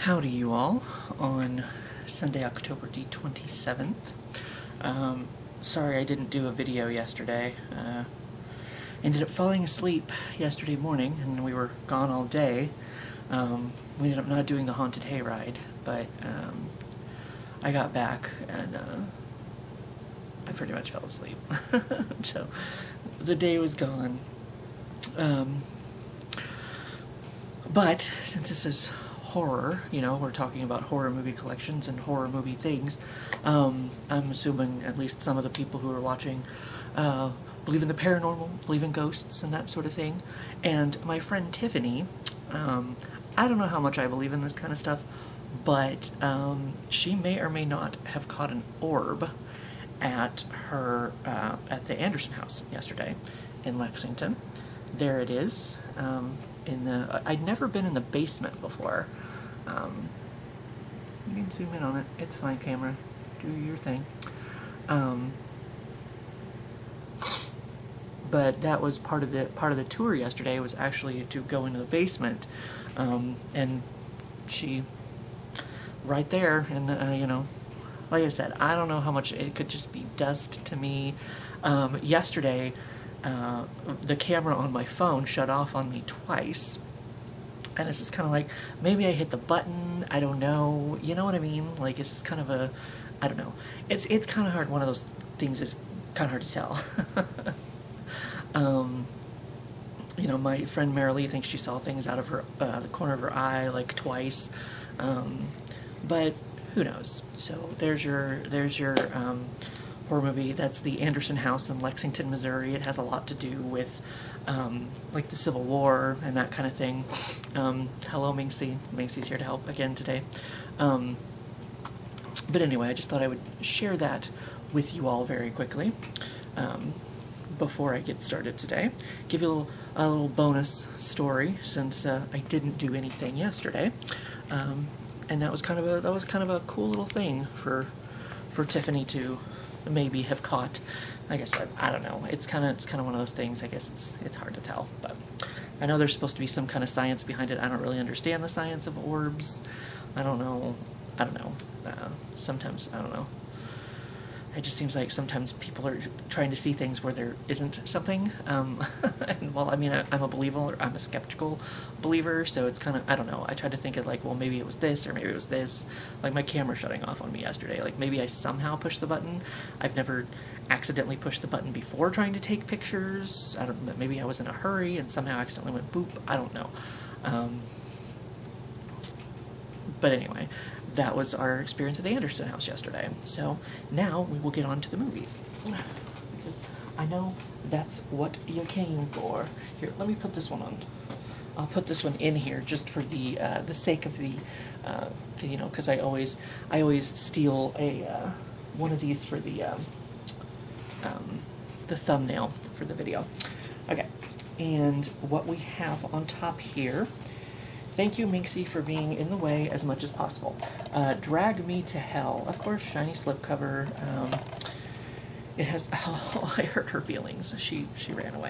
Howdy you all, on Sunday, October the 27th. Sorry I didn't do a video yesterday. Ended up falling asleep yesterday morning, and we were gone all day. We ended up not doing the haunted hayride, but I got back, and I pretty much fell asleep. So, the day was gone. But, since this is horror, we're talking about horror movie collections and horror movie things, I'm assuming at least some of the people who are watching believe in the paranormal, believe in ghosts and that sort of thing. And my friend Tiffany, I don't know how much I believe in this kind of stuff, but she may or may not have caught an orb at at the Anderson house yesterday in Lexington. There it is. I'd never been in the basement before. You can zoom in on it. It's fine, camera. Do your thing. But that was part of the tour yesterday, was actually to go into the basement, and she, right there, and like I said, I don't know how much it could just be dust to me. Yesterday, the camera on my phone shut off on me twice, and it's just kind of like, maybe I hit the button, I don't know, you know what I mean? Like, it's just kind of a, I don't know. It's kind of hard, one of those things that's kind of hard to tell. My friend Marilee thinks she saw things out of her, the corner of her eye, like twice, but who knows? So there's your horror movie. That's the Anderson house in Lexington, Missouri. It has a lot to do with like the Civil War and that kind of thing. Hello, Minxie. Minxie's here to help again today. But anyway, I just thought I would share that with you all very quickly before I get started today. Give you a little bonus story, since I didn't do anything yesterday, and that was kind of a cool little thing for Tiffany to maybe have caught. Like I said, I don't know. It's kind of one of those things. I guess it's hard to tell, but I know there's supposed to be some kind of science behind it. I don't really understand the science of orbs. I don't know. Sometimes I don't know. It just seems like sometimes people are trying to see things where there isn't something. And well, I mean, I'm a believer, or I'm a skeptical believer, so it's kind of, I don't know. I tried to think of like, well, maybe it was this, or maybe it was this. Like my camera shutting off on me yesterday. Like maybe I somehow pushed the button. I've never accidentally pushed the button before trying to take pictures. I don't know. Maybe I was in a hurry and somehow accidentally went boop. I don't know. But anyway, that was our experience at the Anderson house yesterday. So now we will get on to the movies, because I know that's what you came for. Here, let me put this one on. I'll put this one in here just for the sake of the, because I always steal a one of these for the thumbnail for the video. Okay, and what we have on top here. Thank you, Minxie, for being in the way as much as possible. Drag Me to Hell. Of course, shiny slipcover. It has... Oh, I hurt her feelings. She ran away.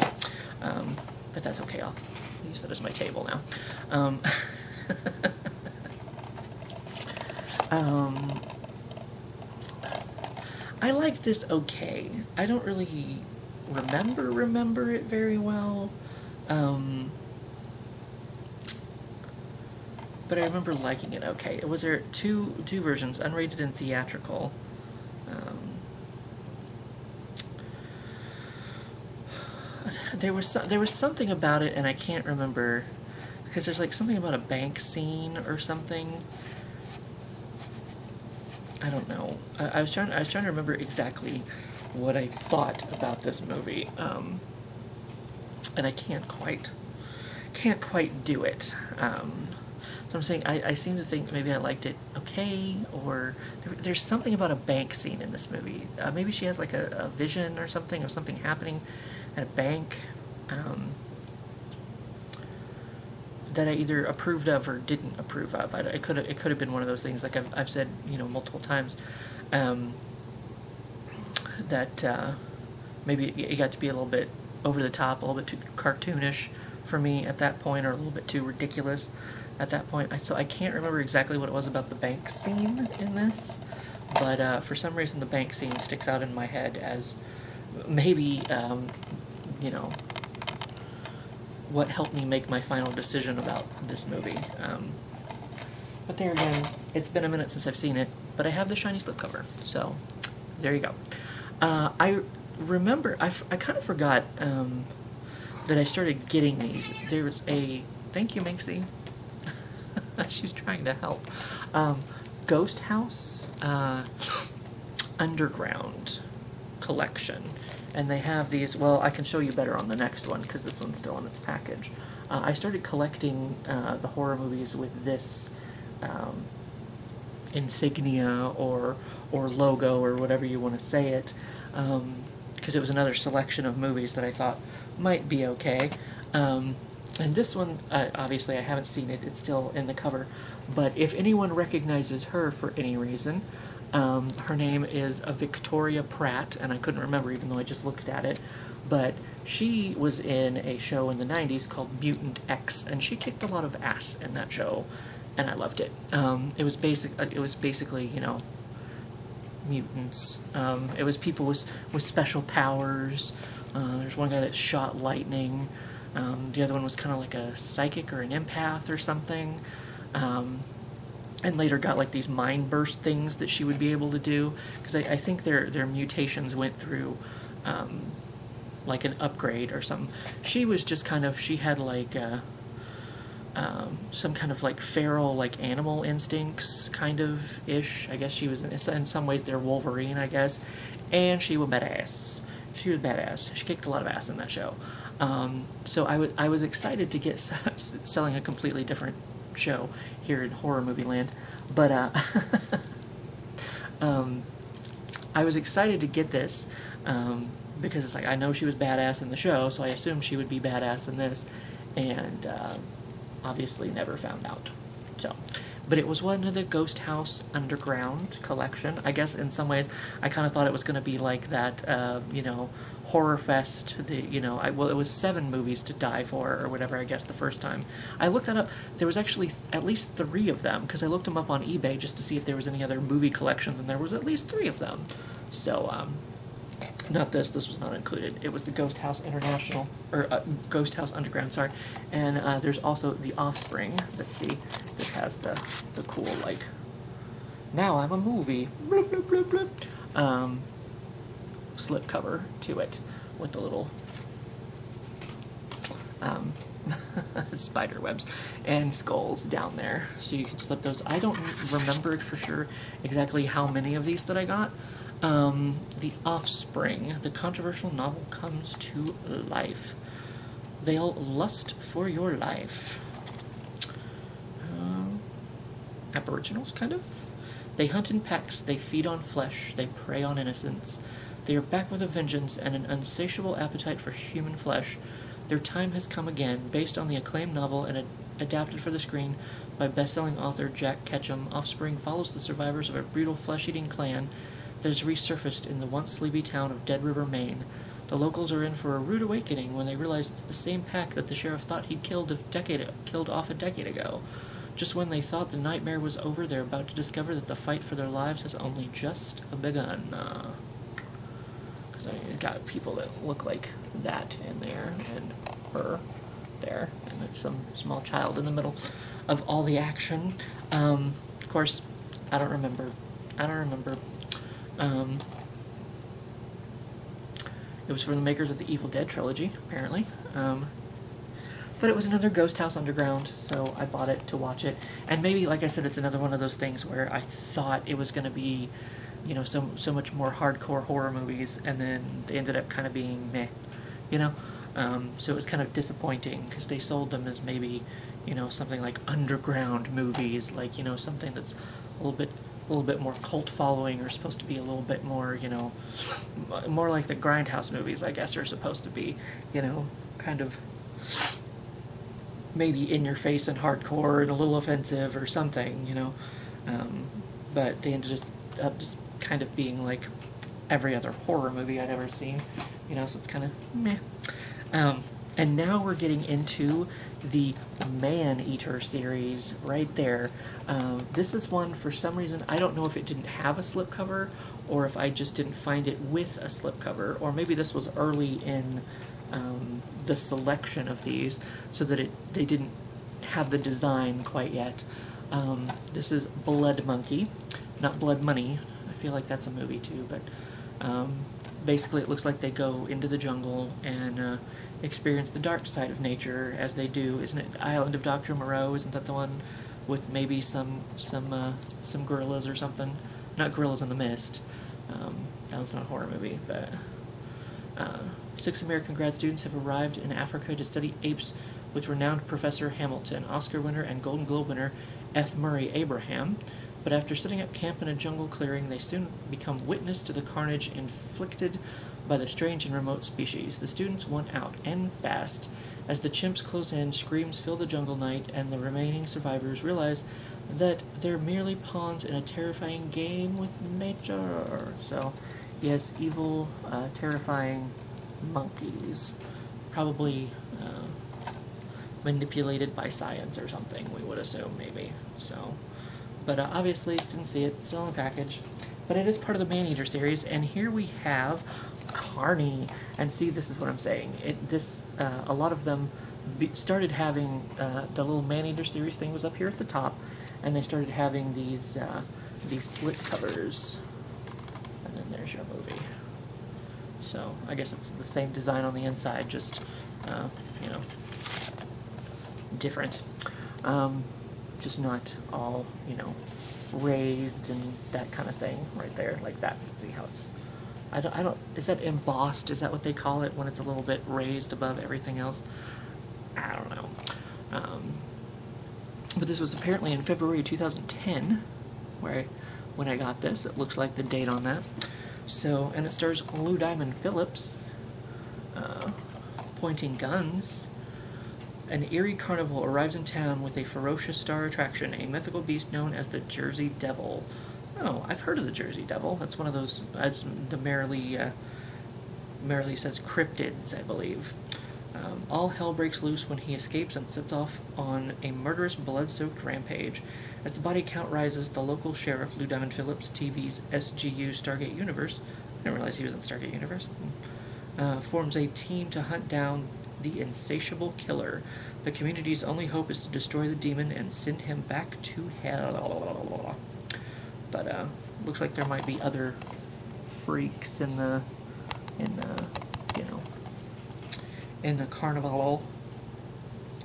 But that's okay. I'll use that as my table now. I like this okay. I don't really remember it very well. But I remember liking it okay. Was there two versions, unrated and theatrical? There was something about it, and I can't remember, because there's like something about a bank scene or something. I don't know. I was trying to remember exactly what I thought about this movie, and I can't quite do it. So I'm saying I seem to think maybe I liked it okay, or there's something about a bank scene in this movie. Maybe she has like a vision or something of something happening at a bank that I either approved of or didn't approve of. It could have been one of those things, like I've said multiple times, that maybe it got to be a little bit over the top, a little bit too cartoonish for me at that point, or a little bit too ridiculous. at that point. So I can't remember exactly what it was about the bank scene in this, but for some reason the bank scene sticks out in my head as maybe, you know, what helped me make my final decision about this movie. But there again, it's been a minute since I've seen it, but I have the shiny slipcover, so there you go. I remember, I kind of forgot that I started getting these. There was a, thank you, Minxie. She's trying to help. Ghost House Underground collection. And they have these, well, I can show you better on the next one because this one's still in its package. I started collecting the horror movies with this insignia or logo or whatever you want to say it, because it was another selection of movies that I thought might be okay. And this one, obviously I haven't seen it, it's still in the cover, but if anyone recognizes her for any reason, her name is Victoria Pratt, and I couldn't remember even though I just looked at it, but she was in a show in the 90s called Mutant X, and she kicked a lot of ass in that show, and I loved it. It was basically, you know, mutants. It was people with special powers. There's one guy that shot lightning. The other one was kind of like a psychic or an empath or something. And later got like these mind burst things that she would be able to do, because I think their mutations went through like an upgrade or something. She was just kind of, she had like some kind of like feral, like animal instincts kind of ish. I guess she was in some ways they're Wolverine, I guess, and she was badass. She was badass. She kicked a lot of ass in that show. So I was excited to get selling a completely different show here in horror movie land, but I was excited to get this because it's like I know she was badass in the show, so I assumed she would be badass in this, and obviously never found out. So, but it was one of the Ghost House Underground collection. I guess in some ways I kind of thought it was going to be like that, you know, Horror Fest. Well, it was 7 movies to die for or whatever. I guess the first time I looked that up, there was actually at least 3 of them, because I looked them up on eBay just to see if there was any other movie collections, and there was at least 3 of them. So, not this. This was not included. It was the Ghost House International, or Ghost House Underground, sorry. And there's also The Offspring. Let's see. This has the cool, like, now I'm a movie, bloop, bloop, bloop, bloop, slip cover to it with the little spider webs and skulls down there, so you can slip those. I don't remember for sure exactly how many of these that I got. The Offspring, the controversial novel comes to life. They'll lust for your life. Aboriginals, kind of? They hunt in packs, they feed on flesh, they prey on innocents. They are back with a vengeance and an insatiable appetite for human flesh. Their time has come again, based on the acclaimed novel and adapted for the screen by best-selling author Jack Ketchum. Offspring follows the survivors of a brutal flesh-eating clan that has resurfaced in the once sleepy town of Dead River, Maine. The locals are in for a rude awakening when they realize it's the same pack that the sheriff thought he'd killed off a decade ago. Just when they thought the nightmare was over, they're about to discover that the fight for their lives has only just begun. Because I got people that look like that in there, and her there, and there's some small child in the middle of all the action. Of course, I don't remember. It was from the makers of the Evil Dead trilogy, apparently. But it was another Ghost House Underground, so I bought it to watch it. And maybe, like I said, it's another one of those things where I thought it was going to be, you know, so much more hardcore horror movies, and then they ended up kind of being meh, you know? So it was kind of disappointing, because they sold them as maybe, you know, something like underground movies, like, you know, something that's a little bit more cult following, or supposed to be a little bit more, you know, more like the Grindhouse movies, I guess, are supposed to be, you know, kind of maybe in your face and hardcore and a little offensive or something, you know, but they ended up just kind of being like every other horror movie I'd ever seen, you know, so it's kind of meh. And now we're getting into the Man-Eater series right there. This is one, for some reason, I don't know if it didn't have a slipcover, or if I just didn't find it with a slipcover, or maybe this was early in the selection of these, so that they didn't have the design quite yet. This is Blood Monkey, not Blood Money. I feel like that's a movie too, but basically it looks like they go into the jungle and experience the dark side of nature as they do. Isn't it Island of Dr. Moreau? Isn't that the one with maybe some gorillas or something? Not Gorillas in the Mist. That was not a horror movie, but 6 American grad students have arrived in Africa to study apes with renowned Professor Hamilton, Oscar winner and Golden Globe winner F. Murray Abraham. But after setting up camp in a jungle clearing, they soon become witness to the carnage inflicted by the strange and remote species. The students want out, and fast. As the chimps close in, screams fill the jungle night, and the remaining survivors realize that they're merely pawns in a terrifying game with nature. So, yes, evil, terrifying monkeys. Probably manipulated by science or something, we would assume, maybe. So, but obviously, didn't see it, still in the package. But it is part of the Man-Eater series, and here we have Carney. And see, this is what I'm saying. A lot of them started having, the little Man-Eater series thing was up here at the top, and they started having these slip covers. And then there's your movie. So, I guess it's the same design on the inside, just, different. Just not all, raised and that kind of thing right there, like that. See how it's, I don't, is that embossed? Is that what they call it when it's a little bit raised above everything else? I don't know. But this was apparently in February 2010, when I got this. It looks like the date on that. So, and it stars Lou Diamond Phillips, pointing guns. An eerie carnival arrives in town with a ferocious star attraction, a mythical beast known as the Jersey Devil. Oh, I've heard of the Jersey Devil. That's one of those, as the Merrily says, cryptids, I believe. All hell breaks loose when he escapes and sets off on a murderous, blood-soaked rampage. As the body count rises, the local sheriff, Lou Diamond Phillips, TV's SGU Stargate Universe, I didn't realize he was in Stargate Universe, forms a team to hunt down the insatiable killer. The community's only hope is to destroy the demon and send him back to hell. But looks like there might be other freaks in the carnival.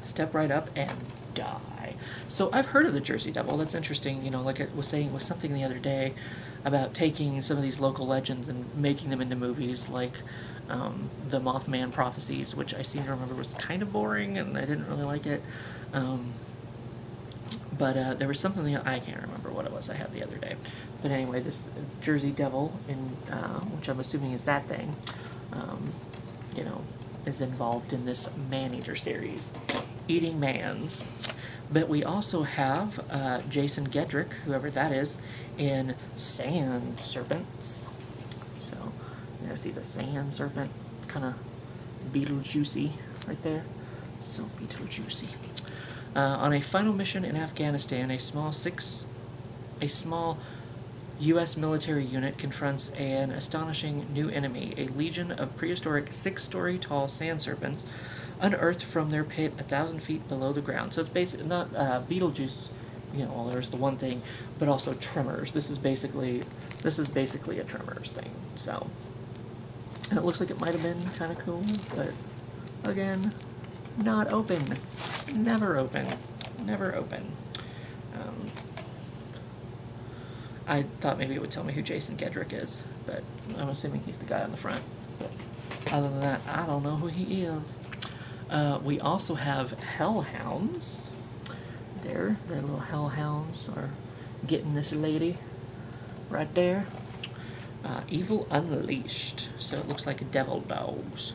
Step right up and die. So I've heard of the Jersey Devil. That's interesting. Like I was saying, was something the other day about taking some of these local legends and making them into movies, like the Mothman prophecies, which I seem to remember was kind of boring, and I didn't really like it. But there was something I can't remember what it was I had the other day. But anyway, this Jersey Devil, which I'm assuming is that thing, is involved in this Man-Eater series, eating mans. But we also have Jason Gedrick, whoever that is, in Sand Serpents. So, see the Sand Serpent, kind of Beetlejuicy right there. So Beetlejuicy. On a final mission in Afghanistan, a small U.S. military unit confronts an astonishing new enemy, a legion of prehistoric 6-story tall sand serpents unearthed from their pit 1,000 feet below the ground. So it's basically not Beetlejuice, there's the one thing, but also Tremors. This is basically a Tremors thing. So, and it looks like it might have been kind of cool, but again, not open, never open. I thought maybe it would tell me who Jason Gedrick is, but I'm assuming he's the guy on the front. But other than that, I don't know who he is. We also have hellhounds. Their little hellhounds are getting this lady right there. Evil Unleashed. So it looks like devil dogs.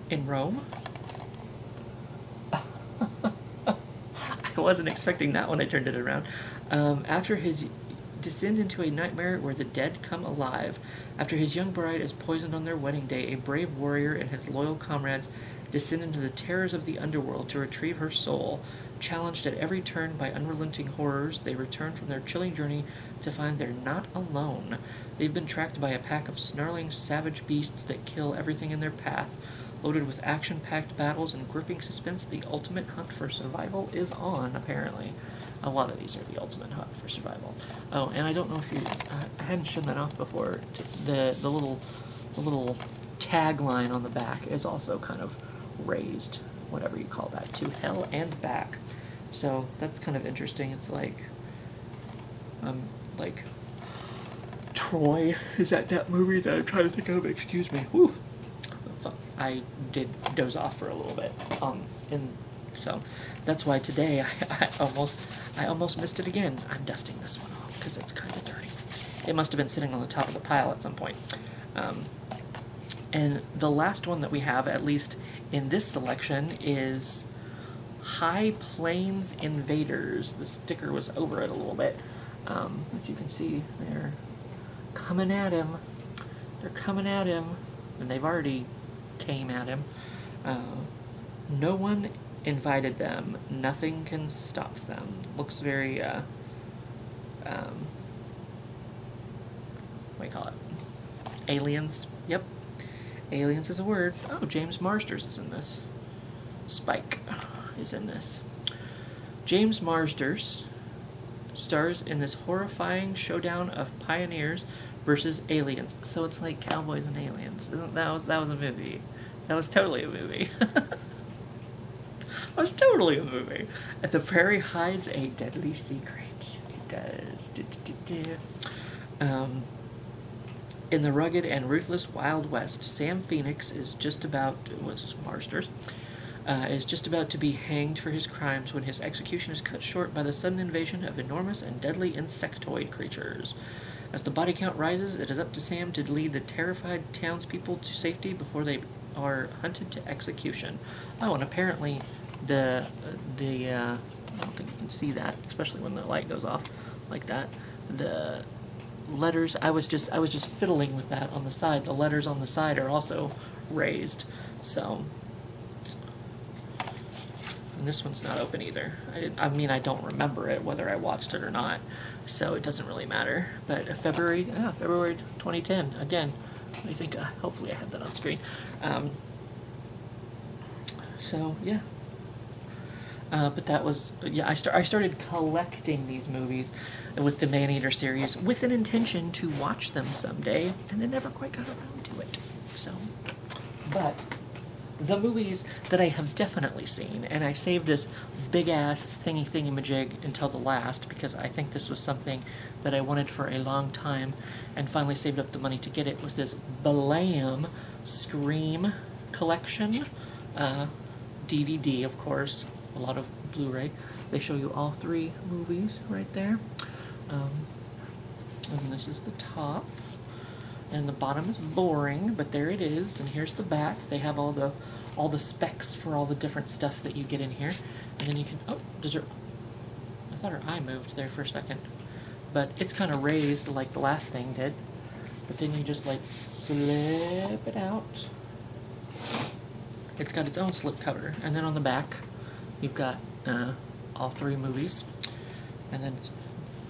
In Rome. I wasn't expecting that when I turned it around. After his descend into a nightmare where the dead come alive. After his young bride is poisoned on their wedding day, a brave warrior and his loyal comrades descend into the terrors of the underworld to retrieve her soul. Challenged at every turn by unrelenting horrors, they return from their chilling journey to find they're not alone. They've been tracked by a pack of snarling, savage beasts that kill everything in their path. Loaded with action-packed battles and gripping suspense, the ultimate hunt for survival is on, apparently. A lot of these are the ultimate hunt for survival. Oh, and I don't know if you... I hadn't shown that off before. The little tagline on the back is also kind of raised, whatever you call that, to hell and back. So that's kind of interesting. It's like Troy. Is that movie that I'm trying to think of? Excuse me. Whew. I did doze off for a little bit. And so that's why today I almost missed it again. I'm dusting this one off because it's kind of dirty. It must have been sitting on the top of the pile at some point. And the last one that we have, at least in this selection, is High Plains Invaders. The sticker was over it a little bit. As you can see, they're coming at him. They're coming at him. And they've already came at him. No one invited them. Nothing can stop them. Looks very, what do you call it? Aliens. Yep. Aliens is a word. Oh, James Marsters is in this. Spike is in this. James Marsters stars in this horrifying showdown of pioneers versus aliens. So it's like cowboys and aliens. That was a movie. That was totally a movie. That was totally a movie. And the prairie hides a deadly secret. It does. In the rugged and ruthless Wild West, Sam Phoenix is just about Marsters is just about to be hanged for his crimes when his execution is cut short by the sudden invasion of enormous and deadly insectoid creatures. As the body count rises, it is up to Sam to lead the terrified townspeople to safety before they are hunted to execution. Oh, and apparently I don't think you can see that, especially when the light goes off like that. The letters, I was just fiddling with that on the side. The letters on the side are also raised. So, and this one's not open either. I don't remember it, whether I watched it or not, so it doesn't really matter. But February 2010, again, I think, hopefully I have that on screen. So, yeah. But that was, I started collecting these movies with the Maneater series with an intention to watch them someday, and then never quite got around to it. So, but the movies that I have definitely seen, and I saved this big-ass thingy-majig until the last, because I think this was something that I wanted for a long time, and finally saved up the money to get it, was this Blam Scream collection. DVD, of course, a lot of Blu-ray. They show you all three movies right there. And this is the top. And the bottom is boring, but there it is. And here's the back. They have all the specs for all the different stuff that you get in here. And then you can, I thought her eye moved there for a second. But it's kind of raised like the last thing did. But then you just like slip it out. It's got its own slip cover. And then on the back, you've got all three movies. And then it's,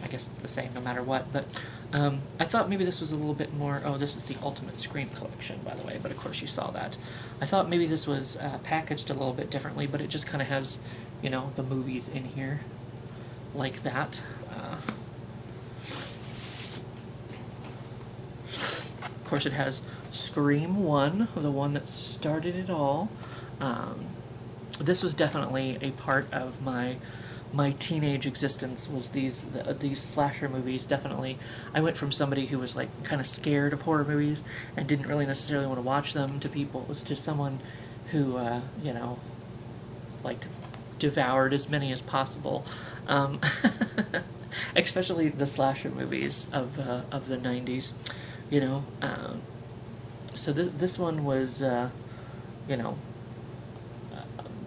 I guess it's the same no matter what. But I thought maybe this was a little bit more... Oh, this is the Ultimate Scream collection, by the way. But of course you saw that. I thought maybe this was packaged a little bit differently, but it just kind of has, the movies in here like that. Of course it has Scream 1, the one that started it all. This was definitely a part of my teenage existence, was these slasher movies. Definitely, I went from somebody who was like kind of scared of horror movies and didn't really necessarily want to watch them to someone who like devoured as many as possible, especially the slasher movies of the 90s. So this one was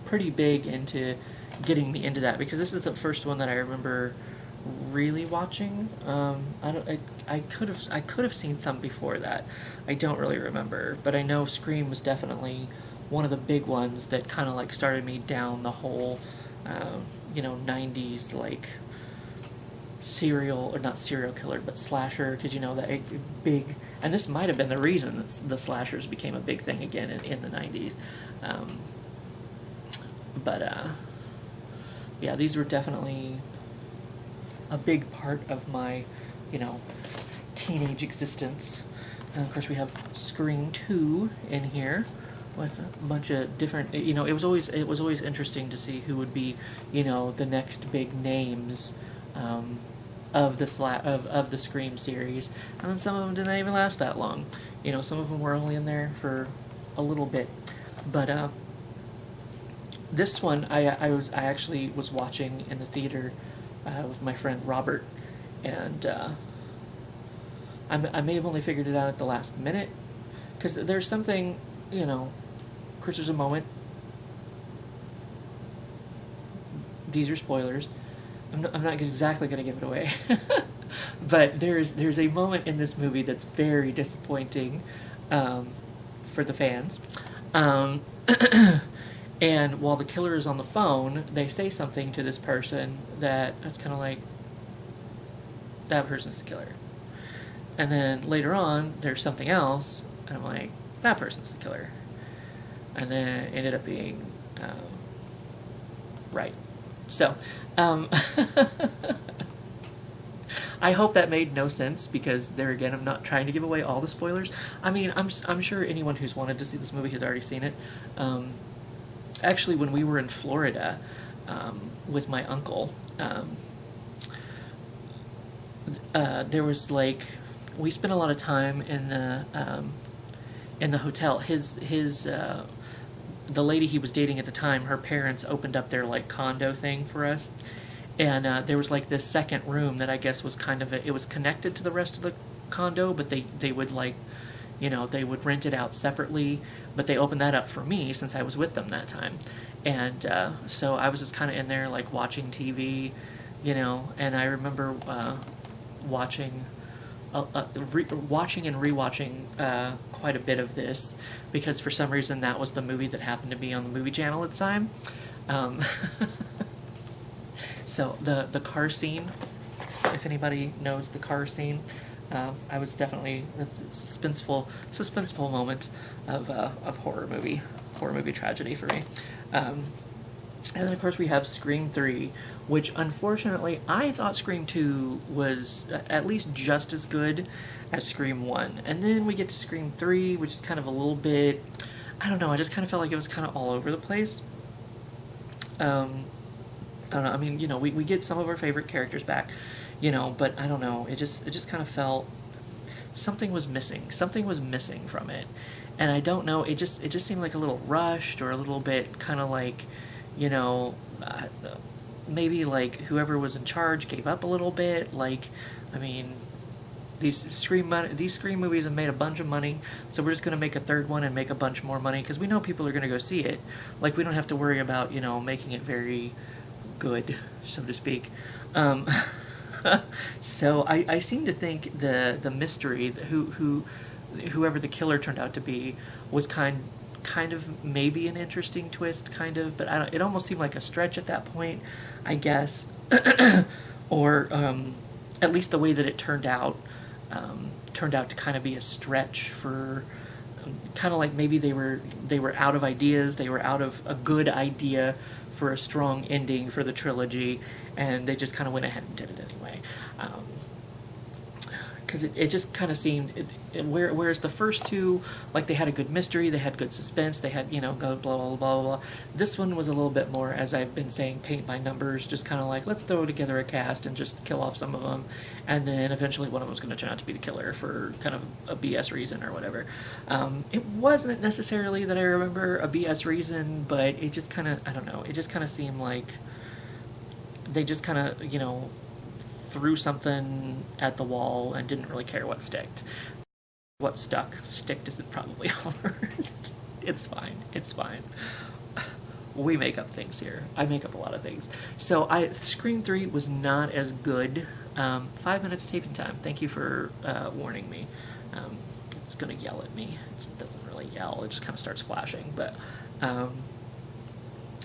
pretty big into getting me into that, because this is the first one that I remember really watching. I don't. I could have seen some before that. I don't really remember, but I know Scream was definitely one of the big ones that kind of like started me down the whole, '90s like serial, or not serial killer, but slasher, because that big, and this might have been the reason that the slashers became a big thing again in the '90s. Um, but yeah, these were definitely a big part of my, you know, teenage existence. And of course, we have Scream 2 in here with a bunch of different. It was always interesting to see who would be, the next big names. Of the Scream series, and then some of them didn't even last that long. Some of them were only in there for a little bit, but this one I actually was watching in the theater with my friend Robert, and I may have only figured it out at the last minute, because there's something, Chris, there's a moment. These are spoilers. I'm not exactly going to give it away, but there's a moment in this movie that's very disappointing for the fans. Um, and while the killer is on the phone, they say something to this person that's kind of like, that person's the killer. And then later on, there's something else, and I'm like, that person's the killer. And then it ended up being right. So, I hope that made no sense, because there again, I'm not trying to give away all the spoilers. I mean, I'm sure anyone who's wanted to see this movie has already seen it. Actually, when we were in Florida with my uncle, there was like, we spent a lot of time in the hotel. The lady he was dating at the time, her parents opened up their like condo thing for us, and there was like this second room that I guess was kind of it was connected to the rest of the condo, but they would like, they would rent it out separately, but they opened that up for me since I was with them that time, and so I was just kind of in there like watching TV, and I remember watching watching and rewatching quite a bit of this, because for some reason that was the movie that happened to be on the movie channel at the time. Um, so the car scene, if anybody knows the car scene, I was definitely, it's a suspenseful moment of horror movie tragedy for me. And then, of course, we have Scream 3, which, unfortunately, I thought Scream 2 was at least just as good as Scream 1. And then we get to Scream 3, which is kind of a little bit, I don't know, I just kind of felt like it was kind of all over the place. I don't know, I mean, we get some of our favorite characters back, but I don't know, it just kind of felt, something was missing from it. And I don't know, it just seemed like a little rushed, or a little bit kind of like, maybe like whoever was in charge gave up a little bit. Like, I mean, these Scream movies have made a bunch of money, so we're just going to make a third one and make a bunch more money, because we know people are going to go see it. Like, we don't have to worry about, making it very good, so to speak. So I seem to think the mystery, whoever the killer turned out to be, was kind of maybe an interesting twist, kind of, but it almost seemed like a stretch at that point, I guess. Or at least the way that it turned out to kind of be a stretch for, kind of like maybe they were out of ideas, they were out of a good idea for a strong ending for the trilogy, and they just kind of went ahead and did it anyway. Because it just kind of seemed, whereas the first two, like, they had a good mystery, they had good suspense, they had, blah, blah, blah, blah, blah. This one was a little bit more, as I've been saying, paint by numbers, just kind of like, let's throw together a cast and just kill off some of them, and then eventually one of them was going to turn out to be the killer for kind of a BS reason or whatever. It wasn't necessarily that I remember a BS reason, but it just kind of, I don't know, it just kind of seemed like they just kind of, threw something at the wall and didn't really care what sticked. What stuck. Sticked isn't probably a word. It's fine. we make up things here. I make up a lot of things. So Scream 3 was not as good. 5 minutes taping time. Thank you for warning me. It's going to yell at me. It doesn't really yell. It just kind of starts flashing. But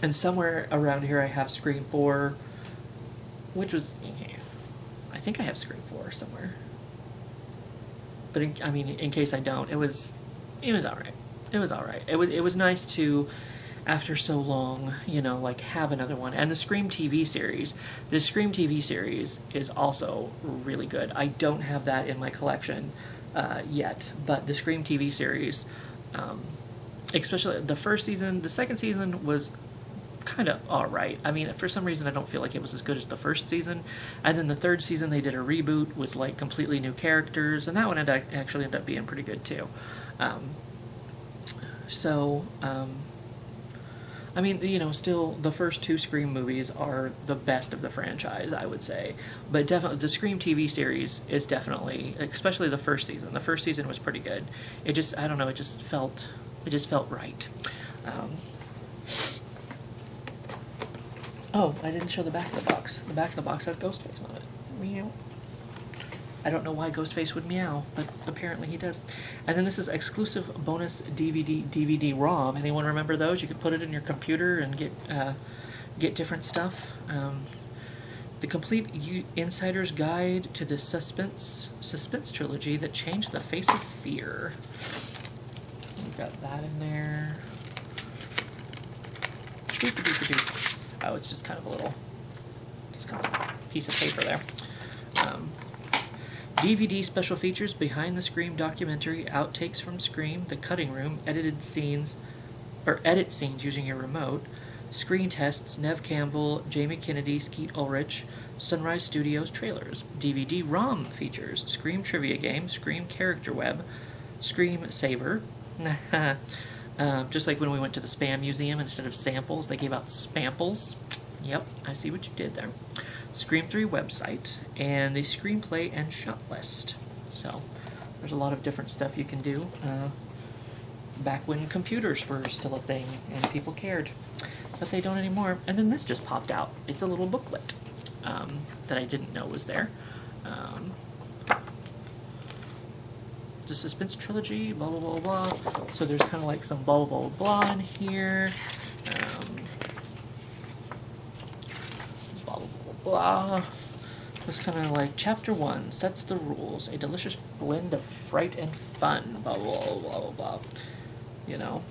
and somewhere around here I have Scream 4, which was... I think I have Scream 4 somewhere. But in case I don't, it was alright. It was alright. It was nice to, after so long, like, have another one. And the Scream TV series. The Scream TV series is also really good. I don't have that in my collection yet, but the Scream TV series, especially the first season, the second season was kind of alright. For some reason I don't feel like it was as good as the first season. And then the third season they did a reboot with, like, completely new characters, and that one actually ended up being pretty good too. Still, the first two Scream movies are the best of the franchise, I would say. But definitely, the Scream TV series is definitely, especially the first season. The first season was pretty good. It just felt right. Oh, I didn't show the back of the box. The back of the box has Ghostface on it. Meow. I don't know why Ghostface would meow, but apparently he does. And then this is exclusive bonus DVD-ROM. Anyone remember those? You could put it in your computer and get different stuff. The complete insider's guide to the suspense trilogy that changed the face of fear. We've got that in there. Oh, it's just kind of a piece of paper there. DVD special features, behind the Scream documentary, outtakes from Scream, The Cutting Room, edit scenes using your remote, screen tests, Nev Campbell, Jamie Kennedy, Skeet Ulrich, Sunrise Studios trailers, DVD-ROM features, Scream trivia game, Scream character web, Scream saver. Just like when we went to the Spam Museum, instead of samples, they gave out spamples. Yep, I see what you did there. Scream 3 website, and the screenplay and shot list. So, there's a lot of different stuff you can do. Back when computers were still a thing, and people cared. But they don't anymore. And then this just popped out. It's a little booklet that I didn't know was there. The suspense trilogy, blah, blah, blah, blah. So there's kind of like some blah, blah, blah, blah in here. Blah, blah, blah, blah. It's kind of like Chapter 1 sets the rules. A delicious blend of fright and fun. Blah, blah, blah, blah, blah, blah. Blah,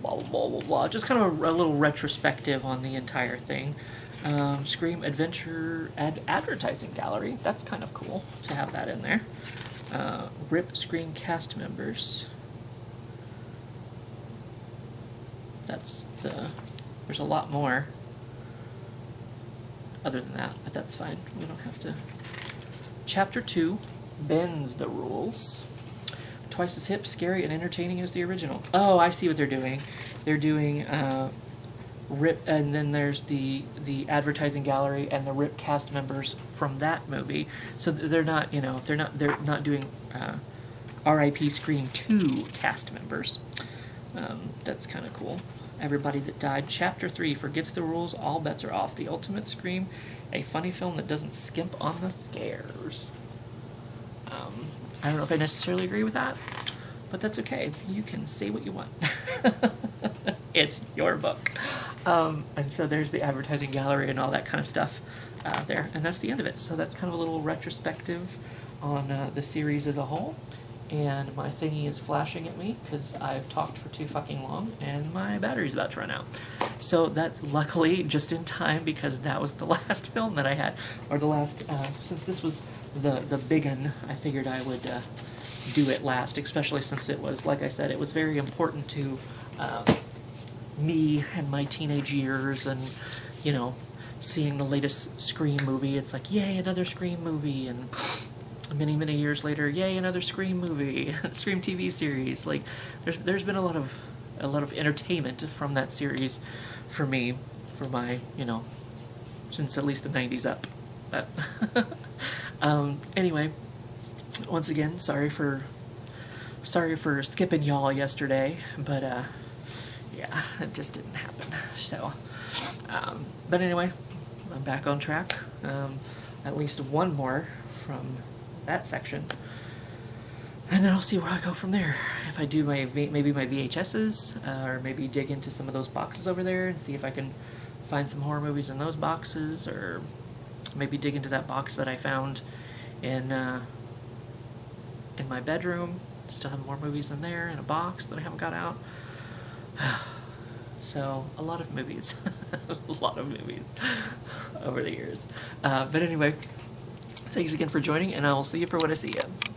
blah, blah, blah, blah. Just kind of a little retrospective on the entire thing. Scream Adventure Advertising Gallery. That's kind of cool to have that in there. RIP Scream cast members. There's a lot more other than that, but that's fine. We don't have to. Chapter 2 bends the rules. Twice as hip, scary, and entertaining as the original. Oh, I see what they're doing. They're doing RIP, and then there's the advertising gallery and the RIP cast members from that movie. So they're not doing R.I.P. Scream 2 cast members. That's kind of cool. Everybody that died. Chapter 3 forgets the rules. All bets are off. The Ultimate Scream, a funny film that doesn't skimp on the scares. I don't know if I necessarily agree with that, but that's okay. You can say what you want. It's your book. And so there's the advertising gallery and all that kind of stuff there. And that's the end of it. So that's kind of a little retrospective on the series as a whole. And my thingy is flashing at me because I've talked for too fucking long and my battery's about to run out. So that, luckily, just in time, because that was the last film that I had, or the last, since this was the big one, I figured I would do it last, especially since it was, like I said, it was very important to me and my teenage years, and, seeing the latest Scream movie. It's like, yay, another Scream movie, and many, many years later, yay, another Scream movie, Scream TV series. Like, there's been a lot of entertainment from that series for me, for my, since at least the 90s up. But anyway, once again, sorry for skipping y'all yesterday, but yeah, it just didn't happen. So, but anyway, I'm back on track. At least one more from that section. And then I'll see where I go from there. If I do maybe my VHSs, or maybe dig into some of those boxes over there and see if I can find some horror movies in those boxes, or maybe dig into that box that I found in my bedroom. Still have more movies in there in a box that I haven't got out. So, a lot of movies. A lot of movies over the years. But anyway, thanks again for joining, and I will see you for when I see you.